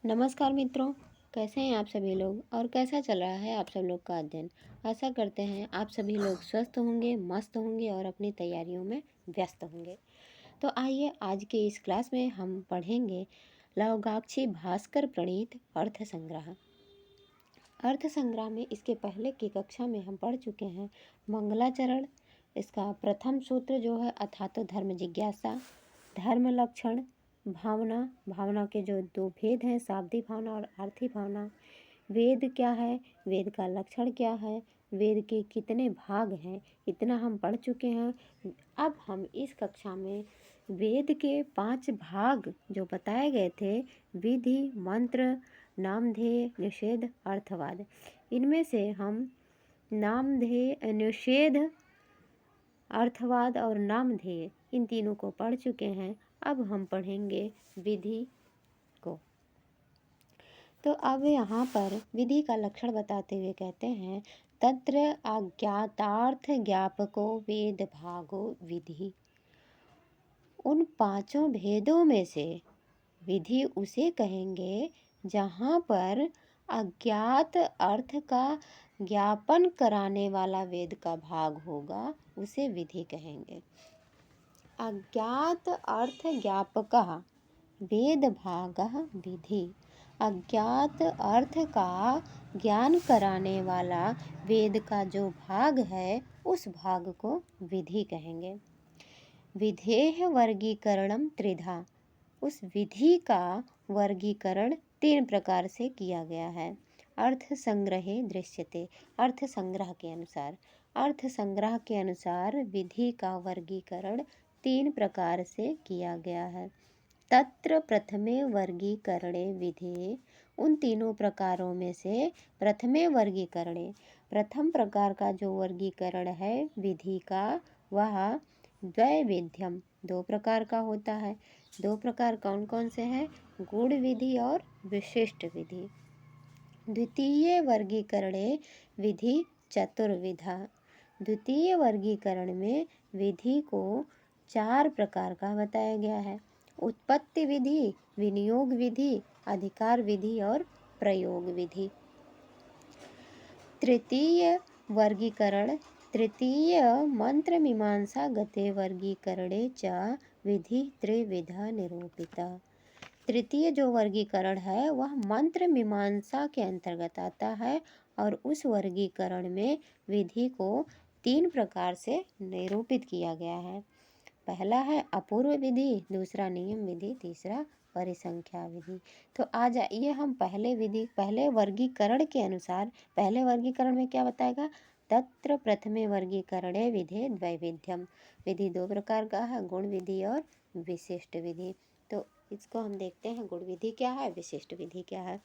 नमस्कार मित्रों। कैसे हैं आप सभी लोग और कैसा चल रहा है आप सब लोग का अध्ययन। आशा करते हैं आप सभी लोग स्वस्थ होंगे, मस्त होंगे और अपनी तैयारियों में व्यस्त होंगे। तो आइए आज के इस क्लास में हम पढ़ेंगे लवगाक्षी भास्कर प्रणीत अर्थ संग्रह। अर्थ संग्रह में इसके पहले की कक्षा में हम पढ़ चुके हैं मंगलाचरण। इसका प्रथम सूत्र जो है अथातो धर्म जिज्ञासा, धर्म लक्षण, भावना, भावना के जो दो भेद हैं शाब्दिक भावना और आर्थी भावना, वेद क्या है, वेद का लक्षण क्या है, वेद के कितने भाग हैं, इतना हम पढ़ चुके हैं। अब हम इस कक्षा में वेद के 5 भाग जो बताए गए थे, विधि, मंत्र, नामधेय, निषेध, अर्थवाद, इनमें से हम नामधेय, निषेध, अर्थवाद और नामधेय इन तीनों को पढ़ चुके हैं। अब हम पढ़ेंगे विधि को। तो अब यहाँ पर विधि का लक्षण बताते हुए कहते हैं तत्र अज्ञातार्थ ज्ञापको वेद भागो विधि। उन 5 भेदों में से विधि उसे कहेंगे जहाँ पर अज्ञात अर्थ का ज्ञापन कराने वाला वेद का भाग होगा, उसे विधि कहेंगे। अज्ञात अर्थ ज्ञापकः वेद भागः विधि। अज्ञात अर्थ का ज्ञान कराने वाला वेद का जो भाग है उस भाग को विधि कहेंगे। विधेः वर्गीकरणम त्रिधा। उस विधि का वर्गीकरण 3 प्रकार से किया गया है। अर्थ संग्रहे दृश्यते। अर्थ संग्रह के अनुसार, अर्थ संग्रह के अनुसार विधि का वर्गीकरण 3 प्रकार से किया गया है। तत्र प्रथमे वर्गीकरणे विधे। उन तीनों प्रकारों में से प्रथमे वर्गीकरणे, प्रथम प्रकार का जो वर्गीकरण है विधि का, वह द्वैविध्यम 2 प्रकार का होता है। 2 प्रकार कौन कौन से हैं? गूढ़ विधि और विशिष्ट विधि। द्वितीय वर्गीकरणे विधि चतुर्विधा। द्वितीय वर्गीकरण में विधि को 4 प्रकार का बताया गया है। उत्पत्ति विधि, विनियोग विधि, अधिकार विधि और प्रयोग विधि। तृतीय वर्गीकरण, तृतीय मंत्र मीमांसा गते वर्गीकरणे च विधि त्रिविधा निरूपिता। तृतीय जो वर्गीकरण है वह मंत्र मीमांसा के अंतर्गत आता है और उस वर्गीकरण में विधि को 3 प्रकार से निरूपित किया गया है। पहला है अपूर्व विधि, दूसरा नियम विधि, तीसरा परिसंख्या विधि। तो आ जाइए हम पहले वर्गीकरण के अनुसार, पहले वर्गीकरण में क्या बताएगा? तत्र प्रथमे वर्गीकरणे विधे द्वैविध्यम। विधि 2 प्रकार का है, गुण विधि और विशिष्ट विधि। तो इसको हम देखते हैं, गुण विधि क्या है, विशिष्ट विधि क्या है।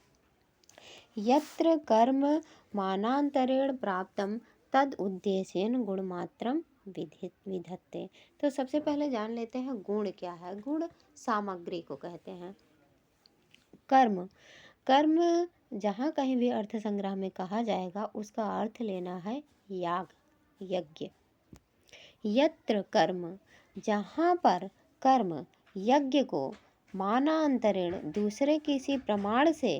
यत्र कर्म मानांतरेण प्राप्तम तद उद्देश्येन गुणमात्रम विधत्ते। तो सबसे पहले जान लेते हैं गुण क्या है। गुण सामग्री को कहते हैं। कर्म, कर्म जहाँ कहीं भी अर्थ संग्रह में कहा जाएगा उसका अर्थ लेना है याग, यज्ञ। यत्र कर्म, जहाँ पर कर्म यज्ञ को मानांतरेण दूसरे किसी प्रमाण से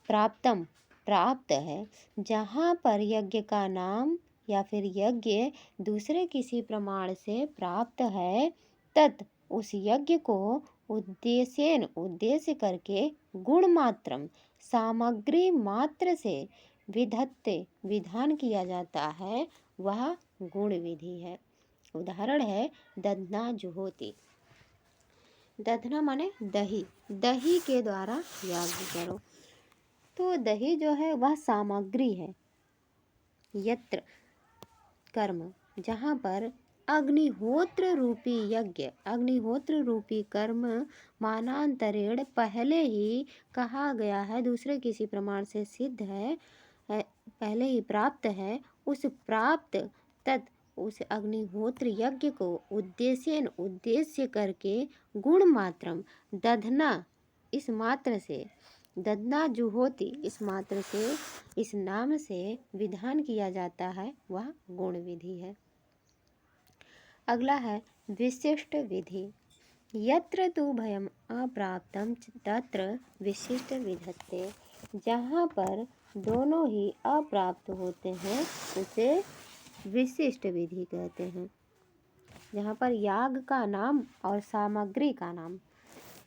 प्राप्तम प्राप्त है, जहाँ पर यज्ञ का नाम या फिर यज्ञ दूसरे किसी प्रमाण से प्राप्त है, तत् उस यज्ञ को उद्देश्य करके गुण मात्रम सामग्री मात्र से विधत्ते विधान किया जाता है, वह गुण विधि है। उदाहरण है दधना जुहोति। दधना माने दही, दही के द्वारा याग करो। तो दही जो है वह सामग्री है। यत्र कर्म, जहाँ पर अग्निहोत्र रूपी यज्ञ, अग्निहोत्र रूपी कर्म मानांतरेण पहले ही कहा गया है, दूसरे किसी प्रमाण से सिद्ध है, पहले ही प्राप्त है, उस प्राप्त तत् उस अग्निहोत्र यज्ञ को उद्देश्य करके गुण मात्रम दधना, इस मात्र से दधना जुहोति, इस मात्र से, इस नाम से विधान किया जाता है, वह गुण विधि है। अगला है विशिष्ट विधि। यत्र तु भयम अप्राप्तम तत्र विशिष्ट विधत्ते। जहाँ पर दोनों ही अप्राप्त होते हैं उसे विशिष्ट विधि कहते हैं। जहाँ पर याग का नाम और सामग्री का नाम,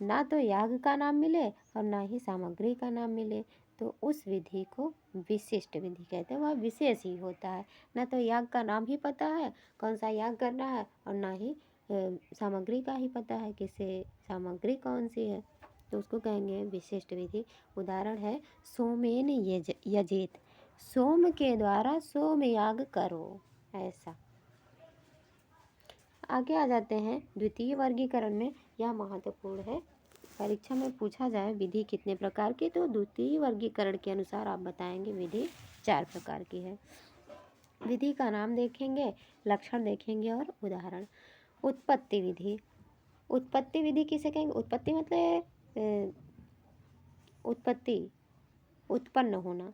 ना तो याग का नाम मिले और ना ही सामग्री का नाम मिले, तो उस विधि को विशिष्ट विधि कहते हैं। वह विशेष ही होता है, ना तो याग का नाम ही पता है कौन सा याग करना है और ना ही सामग्री का ही पता है किसे सामग्री कौन सी है, तो उसको कहेंगे विशिष्ट विधि। उदाहरण है सोमेन यजेत, सोम के द्वारा सोम याग करो, ऐसा। आगे आ जाते हैं द्वितीय वर्गीकरण में। यह महत्वपूर्ण है, परीक्षा में पूछा जाए विधि कितने प्रकार की, तो द्वितीय वर्गीकरण के अनुसार आप बताएंगे विधि 4 प्रकार की है। विधि का नाम देखेंगे, लक्षण देखेंगे और उदाहरण। उत्पत्ति विधि। उत्पत्ति विधि किसे कहेंगे? उत्पत्ति मतलब उत्पत्ति, उत्पन्न होना।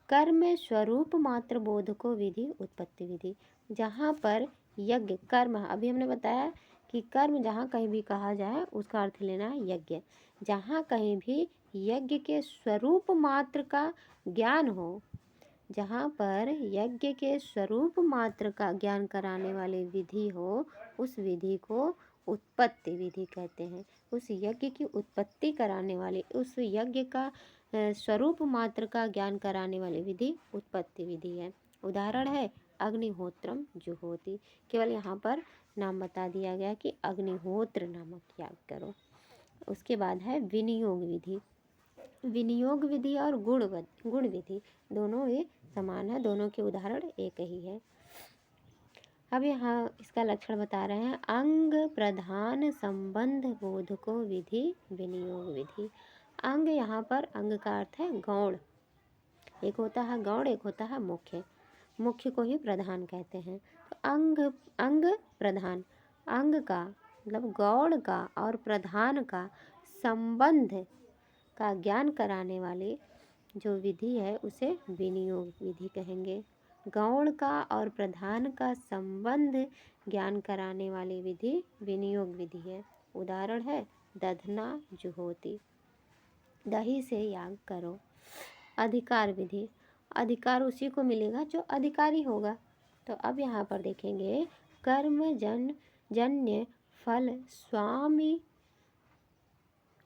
कर्म स्वरूप मात्र बोध को विधि उत्पत्ति विधि। जहाँ पर यज्ञ कर्म, अभी हमने बताया कि कर्म जहाँ कहीं भी कहा जाए उसका अर्थ लेना है यज्ञ। जहाँ कहीं भी यज्ञ के स्वरूप मात्र का ज्ञान हो, जहाँ पर यज्ञ के स्वरूप मात्र का ज्ञान कराने वाली विधि हो, उस विधि को उत्पत्ति विधि कहते हैं। उस यज्ञ की उत्पत्ति कराने वाली, उस यज्ञ का स्वरूप मात्र का ज्ञान कराने वाली विधि उत्पत्ति विधि है। उदाहरण है अग्निहोत्रम जुहोति। केवल यहाँ पर नाम बता दिया गया कि अग्निहोत्र नामक याग करो। उसके बाद है विनियोग विधि। विनियोग विधि और गुण विधि दोनों ही समान है, दोनों के उदाहरण एक ही है। अब यहाँ इसका लक्षण बता रहे हैं। अंग प्रधान संबंध बोधको विधि विनियोग विधि। अंग, यहाँ पर अंग का अर्थ है गौण। एक होता है गौण, एक होता है मुख्य। मुख्य को ही प्रधान कहते हैं। तो अंग प्रधान, अंग का मतलब गौण का और प्रधान का संबंध का ज्ञान कराने वाली जो विधि है उसे विनियोग विधि कहेंगे। गौण का और प्रधान का संबंध ज्ञान कराने वाली विधि विनियोग विधि है। उदाहरण है दधना जुहोति, दही से याग करो। अधिकार विधि। अधिकार उसी को मिलेगा जो अधिकारी होगा। तो अब यहाँ पर देखेंगे कर्म जन्य फल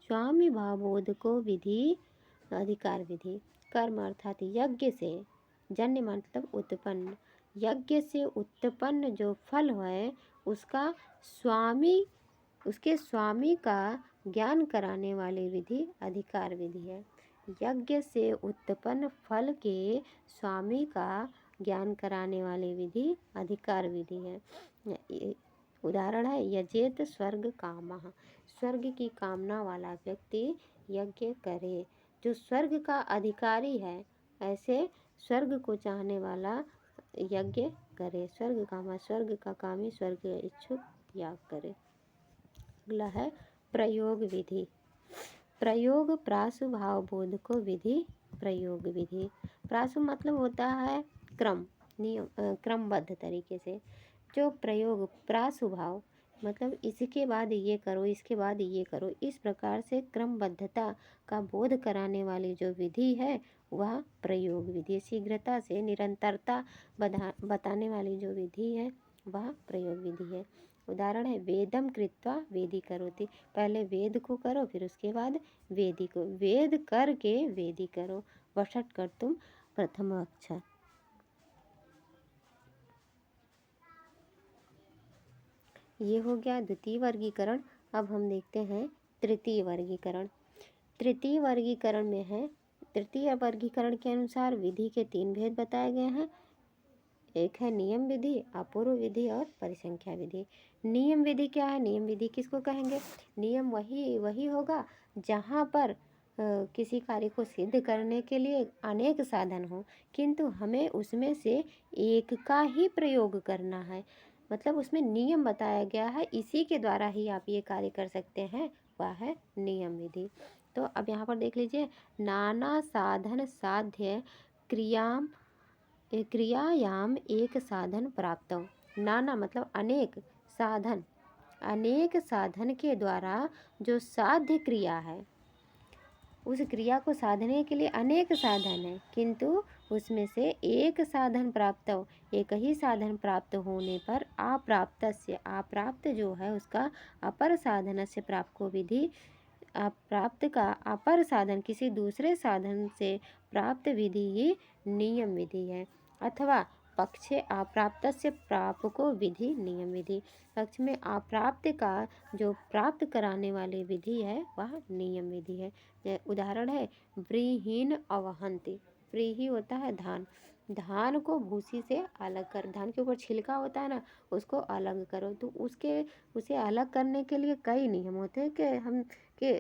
स्वामी भावबोध को विधि अधिकार विधि। कर्म अर्थात यज्ञ से, जन्य मतलब उत्पन्न, यज्ञ से उत्पन्न जो फल है उसका स्वामी, उसके स्वामी का ज्ञान कराने वाली विधि अधिकार विधि है। यज्ञ से उत्पन्न फल के स्वामी का ज्ञान कराने वाली विधि अधिकार विधि है। उदाहरण है यजेत स्वर्ग कामः, स्वर्ग की कामना वाला व्यक्ति यज्ञ करे। जो स्वर्ग का अधिकारी है ऐसे स्वर्ग को चाहने वाला यज्ञ करे। स्वर्ग कामा, स्वर्ग का कामी, स्वर्ग इच्छुक याग करे। अगला है प्रयोग विधि। प्रयोग प्रासु भाव बोध को विधि प्रयोग विधि। प्रासु मतलब होता है क्रम, नियम, क्रमबद्ध तरीके से। जो प्रयोग, प्रासु भाव मतलब इसके बाद ये करो, इसके बाद ये करो, इस प्रकार से क्रमबद्धता का बोध कराने वाली जो विधि है वह प्रयोग विधि। शीघ्रता से निरंतरता बताने वाली जो विधि है वह प्रयोग विधि है। उदाहरण है वेदम कृत्वा वेदी करोति। पहले वेद को करो फिर उसके बाद वेदी को, वेद करके वेदी करो। वषट कर तुम प्रथम अक्षर। ये हो गया द्वितीय वर्गीकरण। अब हम देखते हैं तृतीय वर्गीकरण। तृतीय वर्गीकरण में है, तृतीय वर्गीकरण के अनुसार विधि के 3 भेद बताए गए हैं। एक है नियम विधि, अपूर्व विधि और परिसंख्या विधि। नियम विधि क्या है? नियम विधि किसको कहेंगे? नियम वही होगा जहाँ पर किसी कार्य को सिद्ध करने के लिए अनेक साधन हो, किंतु हमें उसमें से एक का ही प्रयोग करना है। मतलब उसमें नियम बताया गया है, इसी के द्वारा ही आप ये कार्य कर सकते हैं, वह है नियम विधि। तो अब यहाँ पर देख लीजिए, नाना साधन साध्य क्रियायाम एक साधन प्राप्त। नाना मतलब अनेक, साधन अनेक साधन के द्वारा जो साध्य क्रिया है, उस क्रिया को साधने के लिए अनेक साधन है, किंतु उसमें से एक साधन प्राप्त हो, एक ही साधन प्राप्त होने पर अप्राप्त जो है उसका अपर साधन से प्राप्त को विधि, प्राप्त का अपर साधन किसी दूसरे साधन से प्राप्त विधि ही नियम विधि है, अथवा पक्षे अप्राप्तस्य प्रापको विधि नियम विधि। पक्ष में अप्राप्त का जो प्राप्त कराने वाली विधि है वह नियम विधि है। उदाहरण है व्रीहीन अवहंति। व्रीही होता है धान, धान को भूसी से अलग कर, धान के ऊपर छिलका होता है ना, उसको अलग करो। तो उसे अलग करने के लिए कई नियम होते हैं कि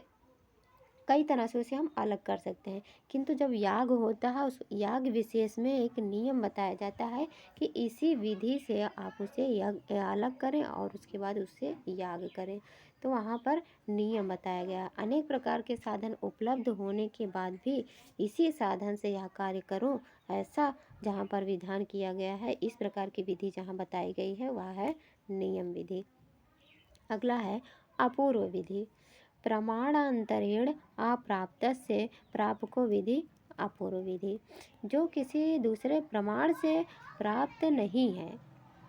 कई तरह से उसे हम अलग कर सकते हैं, किंतु जब याग होता है उस याग विशेष में एक नियम बताया जाता है कि इसी विधि से आप उसे अलग करें और उसके बाद उससे याग करें। तो वहाँ पर नियम बताया गया। अनेक प्रकार के साधन उपलब्ध होने के बाद भी इसी साधन से यह कार्य करो, ऐसा जहाँ पर विधान किया गया है, इस प्रकार की विधि जहाँ बताई गई है वह है नियम विधि। अगला है अपूर्व विधि। प्रमाणांतरेण अप्राप्तस्य प्रापको विधि अपूर्व विधि। जो किसी दूसरे प्रमाण से प्राप्त नहीं है,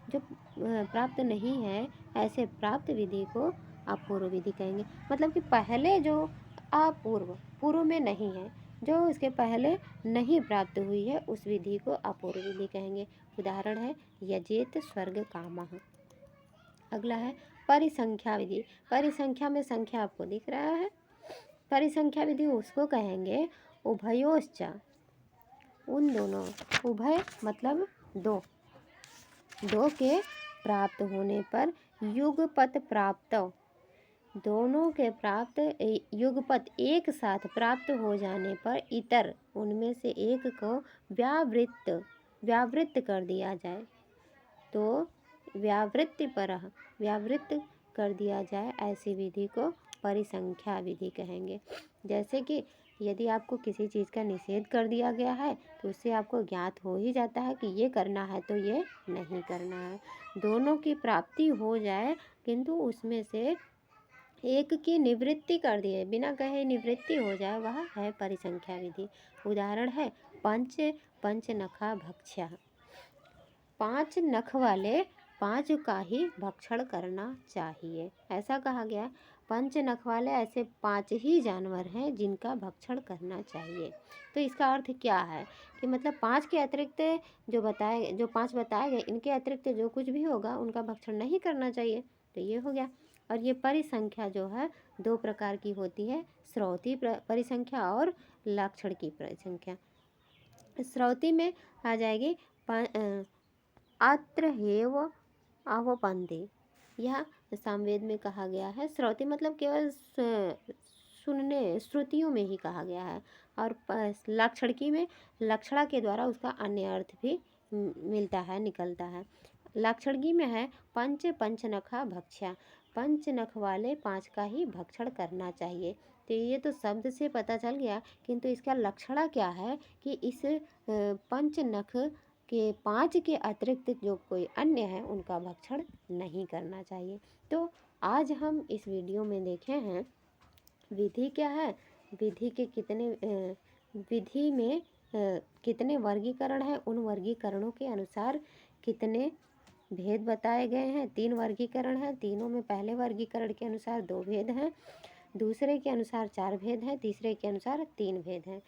जो प्राप्त नहीं है, ऐसे प्राप्त विधि को अपूर्व विधि कहेंगे। मतलब कि पहले जो अपूर्व, पूर्व में नहीं है, जो इसके पहले नहीं प्राप्त हुई है, उस विधि को अपूर्व विधि कहेंगे। उदाहरण है यजेत स्वर्ग कामः। अगला है परिसंख्या विधि। परिसंख्या में संख्या आपको दिख रहा है। परिसंख्या विधि उसको कहेंगे उभयोश्च, उन दोनों, उभय मतलब दो, दो के प्राप्त होने पर युगपत प्राप्त, दोनों के प्राप्त युगपत एक साथ प्राप्त हो जाने पर इतर, उनमें से एक को व्यावृत्त कर दिया जाए। तो व्यावृत्त कर दिया जाए, ऐसी विधि को परिसंख्या विधि कहेंगे। जैसे कि यदि आपको किसी चीज़ का निषेध कर दिया गया है तो उससे आपको ज्ञात हो ही जाता है कि ये करना है तो ये नहीं करना है। दोनों की प्राप्ति हो जाए किंतु उसमें से एक की निवृत्ति कर दिए, बिना कहे निवृत्ति हो जाए, वह है परिसंख्या विधि। उदाहरण है पंच नखा भक्ष्य। 5 नख वाले 5 का ही भक्षण करना चाहिए, ऐसा कहा गया। 5 नख वाले ऐसे 5 ही जानवर हैं जिनका भक्षण करना चाहिए। तो इसका अर्थ क्या है कि मतलब 5 के अतिरिक्त जो 5 बताए गए, इनके अतिरिक्त जो कुछ भी होगा उनका भक्षण नहीं करना चाहिए। तो ये हो गया। और ये परिसंख्या जो है 2 प्रकार की होती है, श्रौती परिसंख्या और लक्षण की परिसंख्या। श्रौती में आ जाएगी अत्र हेव अवपंदे, यह सामवेद में कहा गया है। श्रौती मतलब केवल सुनने, श्रुतियों में ही कहा गया है। और लक्षणकी में लक्षणा के द्वारा उसका अन्य अर्थ भी मिलता है, निकलता है। लक्षणकी में है पंच नखा भक्ष्या, 5 नख वाले 5 का ही भक्षण करना चाहिए। तो ये तो शब्द से पता चल गया, किंतु इसका लक्षणा क्या है कि इस 5 नख के 5 के अतिरिक्त जो कोई अन्य है उनका भक्षण नहीं करना चाहिए। तो आज हम इस वीडियो में देखे हैं विधि क्या है, विधि के विधि में कितने वर्गीकरण हैं, उन वर्गीकरणों के अनुसार कितने भेद बताए गए हैं। 3 वर्गीकरण हैं, तीनों में पहले वर्गीकरण के अनुसार 2 भेद हैं, दूसरे के अनुसार 4 भेद हैं, तीसरे के अनुसार 3 भेद हैं।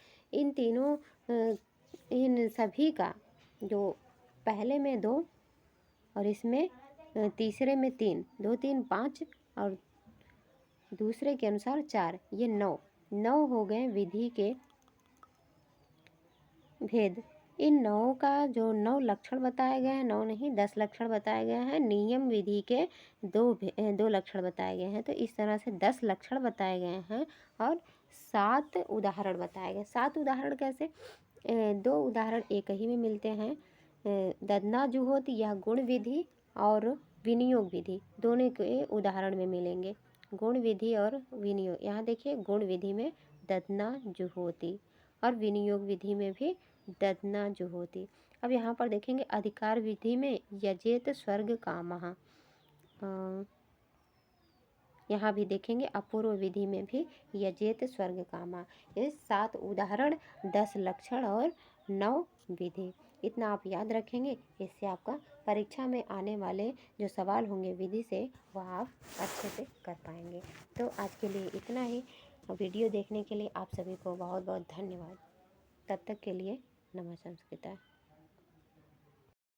इन सभी का जो पहले में 2 और इसमें तीसरे में 3, 2 3 5 और दूसरे के अनुसार 4, ये 9 हो गए विधि के भेद। इन 9 का जो 9 लक्षण बताए गए हैं, 9 नहीं 10 लक्षण बताए गए हैं। नियम विधि के 2 लक्षण बताए गए हैं। तो इस तरह से 10 लक्षण बताए गए हैं और 7 उदाहरण बताए गए। 7 उदाहरण कैसे? 2 उदाहरण एक ही में मिलते हैं। ददना जुहोत, यह गुण विधि और विनियोग विधि दोनों के उदाहरण में मिलेंगे। गुण विधि और विनियोग, यहाँ देखिए गुण विधि में ददना जुहोती और विनियोग विधि में भी ददना जुहोती। अब यहाँ पर देखेंगे अधिकार विधि में यजेत स्वर्ग कामः, यहाँ भी देखेंगे अपूर्व विधि में भी यजेत स्वर्ग कामा। ये 7 उदाहरण, 10 लक्षण और 9 विधि, इतना आप याद रखेंगे। इससे आपका परीक्षा में आने वाले जो सवाल होंगे विधि से वह आप अच्छे से कर पाएंगे। तो आज के लिए इतना ही। वीडियो देखने के लिए आप सभी को बहुत बहुत धन्यवाद। तब तक के लिए नमः संस्कृता।